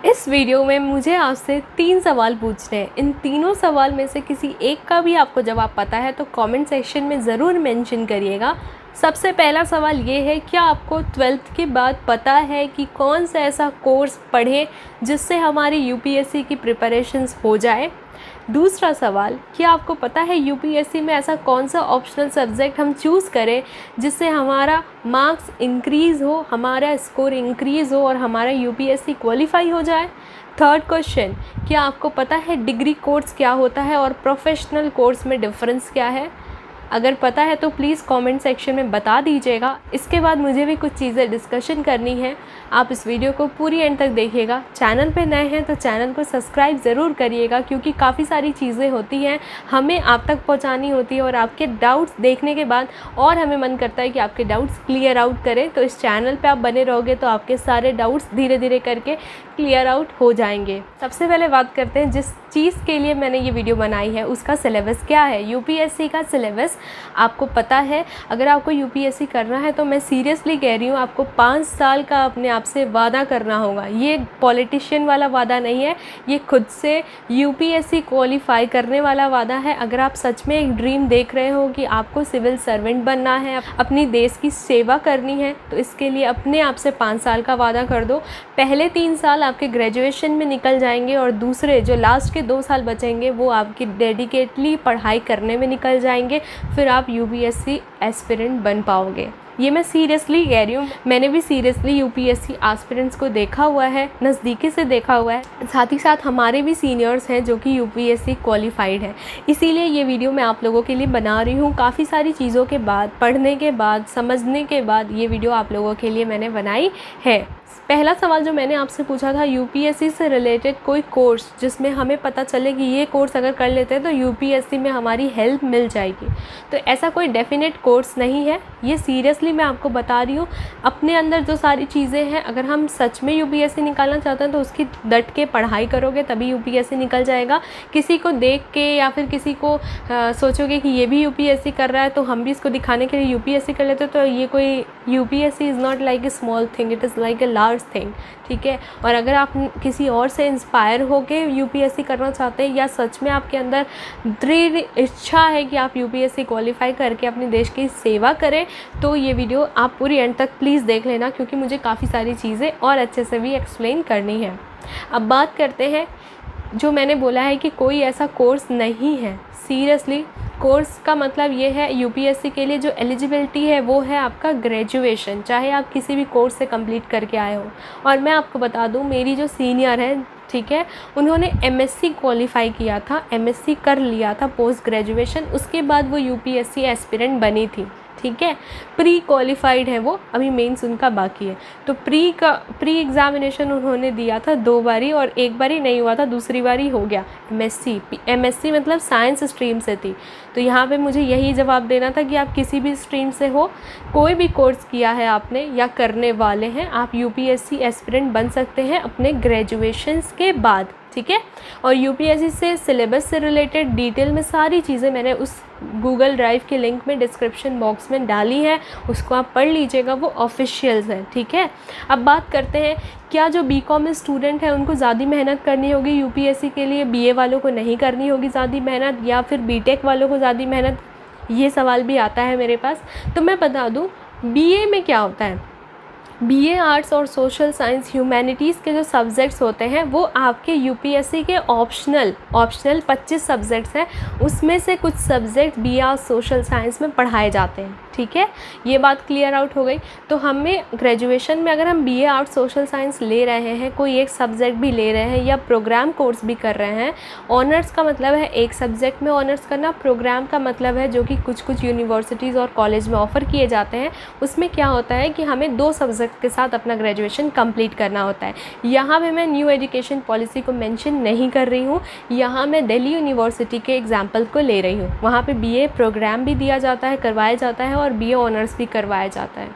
इस वीडियो में मुझे आपसे 3 सवाल पूछने हैं। इन तीनों सवाल में से किसी एक का भी आपको जवाब पता है तो कमेंट सेक्शन में ज़रूर मेंशन करिएगा। सबसे पहला सवाल ये है, क्या आपको 12th के बाद पता है कि कौन सा ऐसा कोर्स पढ़ें जिससे हमारी यूपीएससी की प्रिपरेशंस हो जाए। दूसरा सवाल, क्या आपको पता है यूपीएससी में ऐसा कौन सा ऑप्शनल सब्जेक्ट हम चूज़ करें जिससे हमारा मार्क्स इंक्रीज़ हो, हमारा स्कोर इंक्रीज़ हो और हमारा यूपीएससी क्वालिफाई हो जाए। थर्ड क्वेश्चन, क्या आपको पता है डिग्री कोर्स क्या होता है और प्रोफेशनल कोर्स में डिफरेंस क्या है। अगर पता है तो प्लीज़ कमेंट सेक्शन में बता दीजिएगा। इसके बाद मुझे भी कुछ चीज़ें डिस्कशन करनी है। आप इस वीडियो को पूरी एंड तक देखिएगा। चैनल पे नए हैं तो चैनल को सब्सक्राइब ज़रूर करिएगा, क्योंकि काफ़ी सारी चीज़ें होती हैं हमें आप तक पहुंचानी होती है और आपके डाउट्स देखने के बाद और हमें मन करता है कि आपके डाउट्स क्लियर आउट करें। तो इस चैनल पर आप बने रहोगे तो आपके सारे डाउट्स धीरे धीरे करके क्लियर आउट हो जाएंगे। सबसे पहले बात करते हैं जिस चीज़ के लिए मैंने ये वीडियो बनाई है उसका सिलेबस क्या है। यूपीएससी का सिलेबस आपको पता है। अगर आपको यूपीएससी करना है तो मैं सीरियसली कह रही हूँ, आपको 5 साल का अपने आप से वादा करना होगा। ये पॉलिटिशियन वाला वादा नहीं है, ये खुद से यूपीएससी क्वालिफाई करने वाला वादा है। अगर आप सच में एक ड्रीम देख रहे हो कि आपको सिविल सर्वेंट बनना है, अपनी देश की सेवा करनी है, तो इसके लिए अपने आप से 5 साल का वादा कर दो। पहले 3 साल आपके ग्रेजुएशन में निकल जाएंगे और दूसरे जो लास्ट के 2 साल बचेंगे वो आपकी डेडिकेटली पढ़ाई करने में निकल जाएंगे। फिर आप यूपीएससी एस्पिरेंट बन पाओगे। ये मैं सीरियसली कह रही हूँ। मैंने भी सीरियसली यूपीएससी एस्पिरेंट्स को देखा हुआ है, नज़दीकी से देखा हुआ है। साथ ही साथ हमारे भी सीनियर्स हैं जो कि यूपीएससी क्वालिफाइड है। इसीलिए ये वीडियो मैं आप लोगों के लिए बना रही हूँ। काफ़ी सारी चीज़ों के बाद, पढ़ने के बाद, समझने के बाद ये वीडियो आप लोगों के लिए मैंने बनाई है। पहला सवाल जो मैंने आपसे पूछा था, यूपीएससी से रिलेटेड कोई कोर्स जिसमें हमें पता चले कि ये कोर्स अगर कर लेते हैं तो यूपीएससी में हमारी हेल्प मिल जाएगी। तो ऐसा कोई डेफिनेट कोर्स नहीं है, ये सीरियसली मैं आपको बता रही हूँ। अपने अंदर जो सारी चीज़ें हैं, अगर हम सच में यूपीएससी निकालना चाहते हैं तो उसकी डट के पढ़ाई करोगे तभी यूपीएससी निकल जाएगा। किसी को देख के या फिर किसी को सोचोगे कि ये भी यूपीएससी कर रहा है तो हम भी इसको दिखाने के लिए यूपीएससी कर लेते हैं, तो ये कोई UPSC is not like a small thing, it is like a large thing. ठीक है। और अगर आप किसी और से इंस्पायर होके यूपीएससी करना चाहते हैं या सच में आपके अंदर दृढ़ इच्छा है कि आप यूपीएससी क्वालिफाई करके अपने देश की सेवा करें, तो ये वीडियो आप पूरी एंड तक प्लीज़ देख लेना, क्योंकि मुझे काफ़ी सारी चीज़ें और अच्छे से भी एक्सप्लेन करनी है। अब बात करते हैं, जो मैंने बोला है कि कोई ऐसा कोर्स नहीं है। सीरियसली कोर्स का मतलब ये है, यूपीएससी के लिए जो एलिजिबिलिटी है वो है आपका ग्रेजुएशन, चाहे आप किसी भी कोर्स से कंप्लीट करके आए हो। और मैं आपको बता दूं, मेरी जो सीनियर है, ठीक है, उन्होंने एमएससी क्वालिफाई किया था, एमएससी कर लिया था पोस्ट ग्रेजुएशन, उसके बाद वो यूपीएससी एस्पिरेंट बनी थी। ठीक है, प्री क्वालिफाइड है वो, अभी मेंस उनका बाकी है। तो प्री एग्ज़ामिनेशन उन्होंने दिया था 2 बारी और 1 बारी नहीं हुआ था, दूसरी बारी हो गया। एमएससी मतलब साइंस स्ट्रीम से थी। तो यहाँ पे मुझे यही जवाब देना था कि आप किसी भी स्ट्रीम से हो, कोई भी कोर्स किया है आपने या करने वाले हैं, आप यूपीएससी एस्पिरेंट बन सकते हैं अपने ग्रेजुएशंस के बाद। ठीक है। और यूपीएससी से सिलेबस से रिलेटेड डिटेल में सारी चीज़ें मैंने उस गूगल ड्राइव के लिंक में डिस्क्रिप्शन बॉक्स में डाली है, उसको आप पढ़ लीजिएगा, वो ऑफिशियल्स है। ठीक है। अब बात करते हैं, क्या जो बीकॉम स्टूडेंट है उनको ज़्यादा मेहनत करनी होगी यूपीएससी के लिए, बीए वालों को नहीं करनी होगी ज़्यादा मेहनत, या फिर बीटेक वालों को ज़्यादा मेहनत, ये सवाल भी आता है मेरे पास। तो मैं बता दूँ, बीए में क्या होता है, बीए आर्ट्स और सोशल साइंस ह्यूमैनिटीज़ के जो सब्जेक्ट्स होते हैं वो आपके यूपीएससी के ऑप्शनल 25 सब्जेक्ट्स हैं, उसमें से कुछ subject BA arts social science में पढ़ाए जाते हैं। ठीक है, ये बात क्लियर आउट हो गई। तो हमें ग्रेजुएशन में अगर हम बीए आर्ट्स सोशल साइंस ले रहे हैं, कोई एक सब्जेक्ट भी ले रहे हैं या प्रोग्राम कोर्स भी कर रहे हैं, ऑनर्स का मतलब है एक सब्जेक्ट में ऑनर्स करना, प्रोग्राम का मतलब है जो कि कुछ यूनिवर्सिटीज़ और कॉलेज में ऑफ़र किए जाते हैं, उसमें क्या होता है कि हमें 2 सब्जेक्ट के साथ अपना ग्रेजुएशन कंप्लीट करना होता है। यहाँ पे मैं न्यू एजुकेशन पॉलिसी को मेंशन नहीं कर रही हूँ, यहाँ मैं दिल्ली यूनिवर्सिटी के एग्जाम्पल को ले रही हूँ। वहाँ पे बीए प्रोग्राम भी दिया जाता है, करवाया जाता है, और बीए ऑनर्स भी करवाया जाता है।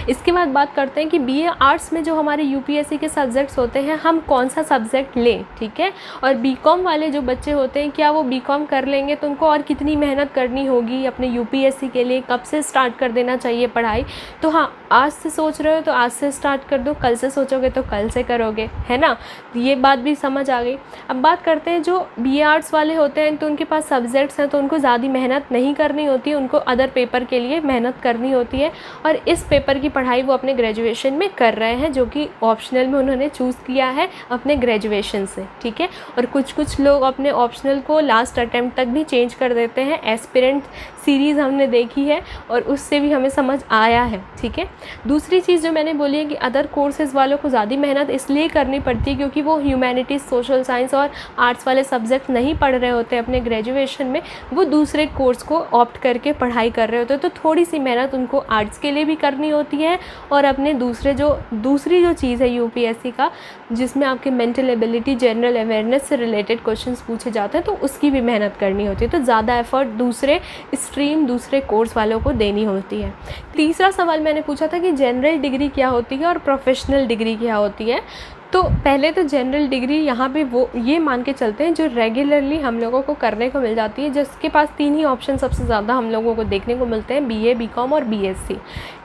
इसके बाद बात करते हैं कि बीए आर्ट्स में जो हमारे यूपीएससी के सब्जेक्ट्स होते हैं, हम कौन सा सब्जेक्ट लें। ठीक है। और बीकॉम वाले जो बच्चे होते हैं, क्या वो बीकॉम कर लेंगे तो उनको और कितनी मेहनत करनी होगी अपने यूपीएससी के लिए, कब से स्टार्ट कर देना चाहिए पढ़ाई। तो हाँ, आज से सोच रहे हो तो आज से स्टार्ट कर दो, कल से सोचोगे तो कल से करोगे, है ना। ये बात भी समझ आ गई। अब बात करते हैं जो BA आर्ट्स वाले होते हैं, तो उनके पास सब्जेक्ट्स हैं तो उनको ज़्यादा मेहनत नहीं करनी होती है, उनको अदर पेपर के लिए मेहनत करनी होती है और इस पेपर की पढ़ाई वो अपने ग्रेजुएशन में कर रहे हैं, जो कि ऑप्शनल में उन्होंने चूज़ किया है अपने ग्रेजुएशन से, ठीक है। और कुछ लोग अपने ऑप्शनल को लास्ट अटेम्प्ट तक भी चेंज कर देते हैं। एस्पिरेंट सीरीज़ हमने देखी है और उससे भी हमें समझ आया है, ठीक है। दूसरी चीज़ जो मैंने बोली है कि अदर कोर्सेज़ वालों को ज़्यादा मेहनत इसलिए करनी पड़ती है क्योंकि वो ह्यूमैनिटीज़, सोशल साइंस और आर्ट्स वाले सब्जेक्ट नहीं पढ़ रहे होते अपने ग्रेजुएशन में, वो दूसरे कोर्स को ऑप्ट करके पढ़ाई कर रहे होते हैं। तो थोड़ी सी मेहनत उनको आर्ट्स के लिए भी करनी होती है और अपने दूसरी जो चीज़ है UPSC का, जिसमें आपके मेंटल एबिलिटी, जनरल अवेयरनेस से रिलेटेड क्वेश्चंस पूछे जाते हैं, तो उसकी भी मेहनत करनी होती है। तो ज़्यादा एफर्ट दूसरे स्ट्रीम, दूसरे कोर्स वालों को देनी होती है। तीसरा सवाल मैंने पूछा था कि जनरल डिग्री क्या होती है और प्रोफेशनल डिग्री क्या होती है। तो पहले तो जनरल डिग्री यहाँ पे वो ये मान के चलते हैं जो रेगुलरली हम लोगों को करने को मिल जाती है, जिसके पास 3 ही ऑप्शन सबसे ज़्यादा हम लोगों को देखने को मिलते हैं, BA, BCom और BSc।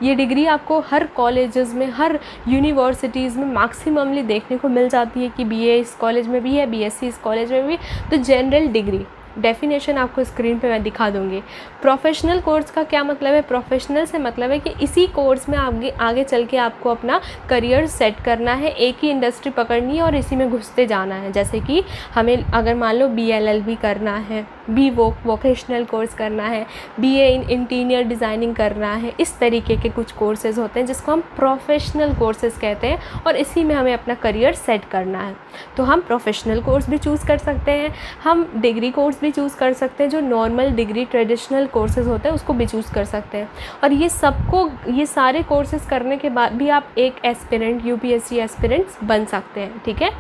ये डिग्री आपको हर कॉलेजेस में, हर यूनिवर्सिटीज़ में मैक्सिममली देखने को मिल जाती है कि BA इस कॉलेज में भी है, BSc इस कॉलेज में भी। तो जनरल डिग्री डेफिनेशन आपको स्क्रीन पे मैं दिखा दूँगी। प्रोफेशनल कोर्स का क्या मतलब है? प्रोफेशनल से मतलब है कि इसी कोर्स में आगे चल के आपको अपना करियर सेट करना है, एक ही इंडस्ट्री पकड़नी है और इसी में घुसते जाना है। जैसे कि हमें अगर मान लो BLLB करना है, वोकेशनल कोर्स करना है, BA इन इंटीरियर डिज़ाइनिंग करना है, इस तरीके के कुछ कोर्सेज़ होते हैं जिसको हम प्रोफेशनल कोर्सेज़ कहते हैं और इसी में हमें अपना करियर सेट करना है। तो हम प्रोफेशनल कोर्स भी चूज़ कर सकते हैं, हम डिग्री कोर्स भी चूज़ कर सकते हैं, जो नॉर्मल डिग्री ट्रेडिशनल कोर्सेज़ होते हैं उसको भी चूज़ कर सकते हैं। और ये सारे कोर्सेज़ करने के बाद भी आप एक एस्पिरेंट, UPSC एस्पिरेंट्स बन सकते हैं, ठीक है।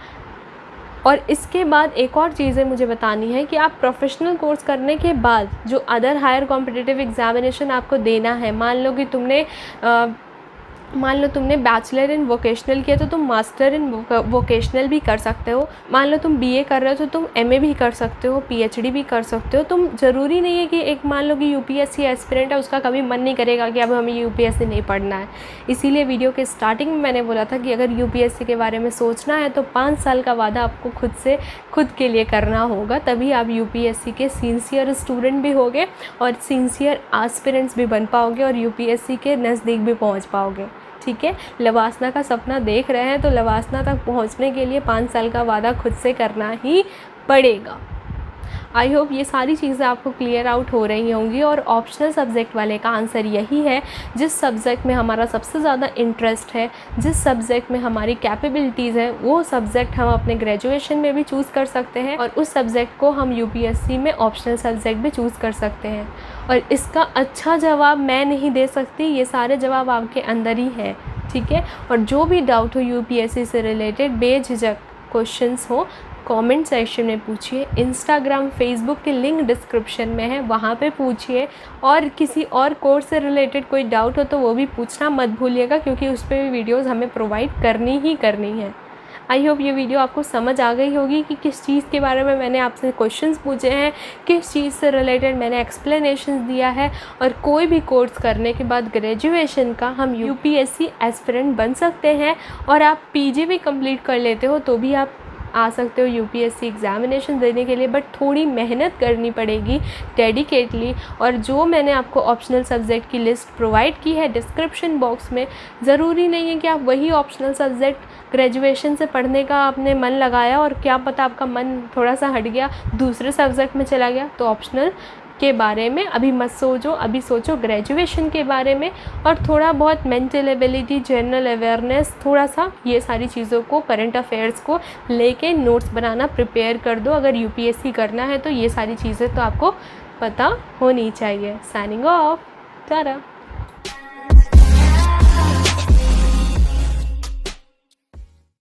और इसके बाद एक और चीज़ें मुझे बतानी है कि आप प्रोफेशनल कोर्स करने के बाद जो अदर हायर कॉम्पिटिटिव एग्जामिनेशन आपको देना है, मान लो तुमने बैचलर इन वोकेशनल किया तो तुम मास्टर इन वोकेशनल भी कर सकते हो। मान लो तुम BA कर रहे हो तो तुम MA भी कर सकते हो, PhD भी कर सकते हो। तुम ज़रूरी नहीं है कि एक मान लो कि UPSC एस्पिरेंट है, उसका कभी मन नहीं करेगा कि अब हमें UPSC नहीं पढ़ना है। इसीलिए वीडियो के स्टार्टिंग में मैंने बोला था कि अगर UPSC के बारे में सोचना है तो 5 साल का वादा आपको खुद के लिए करना होगा, तभी आप UPSC के सिंसियर स्टूडेंट भी होगे और सिंसियर एस्पिरेंट्स भी बन पाओगे और UPSC के नज़दीक भी पहुँच पाओगे, ठीक है। लवासना का सपना देख रहे हैं तो लवासना तक पहुंचने के लिए 5 साल का वादा खुद से करना ही पड़ेगा। आई होप ये सारी चीज़ें आपको क्लियर आउट हो रही होंगी। और ऑप्शनल सब्जेक्ट वाले का आंसर यही है, जिस सब्जेक्ट में हमारा सबसे ज़्यादा इंटरेस्ट है, जिस सब्जेक्ट में हमारी कैपेबिलिटीज़ है, वो सब्जेक्ट हम अपने ग्रेजुएशन में भी चूज़ कर सकते हैं और उस सब्जेक्ट को हम UPSC में ऑप्शनल सब्जेक्ट भी चूज़ कर सकते हैं। और इसका अच्छा जवाब मैं नहीं दे सकती, ये सारे जवाब आपके अंदर ही हैं, ठीक है। और जो भी डाउट हो UPSC से रिलेटेड, बेझिझक क्वेश्चंस हो, कमेंट सेक्शन में पूछिए। इंस्टाग्राम, फेसबुक के लिंक डिस्क्रिप्शन में है, वहाँ पे पूछिए। और किसी और कोर्स से रिलेटेड कोई डाउट हो तो वो भी पूछना मत भूलिएगा, क्योंकि उस पर भी वीडियोज़ हमें प्रोवाइड करनी है। आई होप ये वीडियो आपको समझ आ गई होगी कि किस चीज़ के बारे में मैंने आपसे क्वेश्चंस पूछे हैं, किस चीज़ से रिलेटेड मैंने एक्सप्लेनेशंस दिया है। और कोई भी कोर्स करने के बाद ग्रेजुएशन का हम UPSC एस्पिरेंट बन सकते हैं। और आप PG भी कंप्लीट कर लेते हो तो भी आप आ सकते हो UPSC एग्ज़ामिनेशन देने के लिए, बट थोड़ी मेहनत करनी पड़ेगी डेडिकेटली। और जो मैंने आपको ऑप्शनल सब्जेक्ट की लिस्ट प्रोवाइड की है डिस्क्रिप्शन बॉक्स में, ज़रूरी नहीं है कि आप वही ऑप्शनल सब्जेक्ट ग्रेजुएशन से पढ़ने का आपने मन लगाया और क्या पता आपका मन थोड़ा सा हट गया, दूसरे सब्जेक्ट में चला गया, तो ऑप्शनल के बारे में अभी मत सोचो, अभी सोचो ग्रेजुएशन के बारे में। और थोड़ा बहुत मेंटल एबिलिटी, जनरल अवेयरनेस, थोड़ा सा ये सारी चीज़ों को, करंट अफेयर्स को लेके नोट्स बनाना प्रिपेयर कर दो। अगर UPSC करना है तो ये सारी चीज़ें तो आपको पता होनी चाहिए। Signing off, Tata.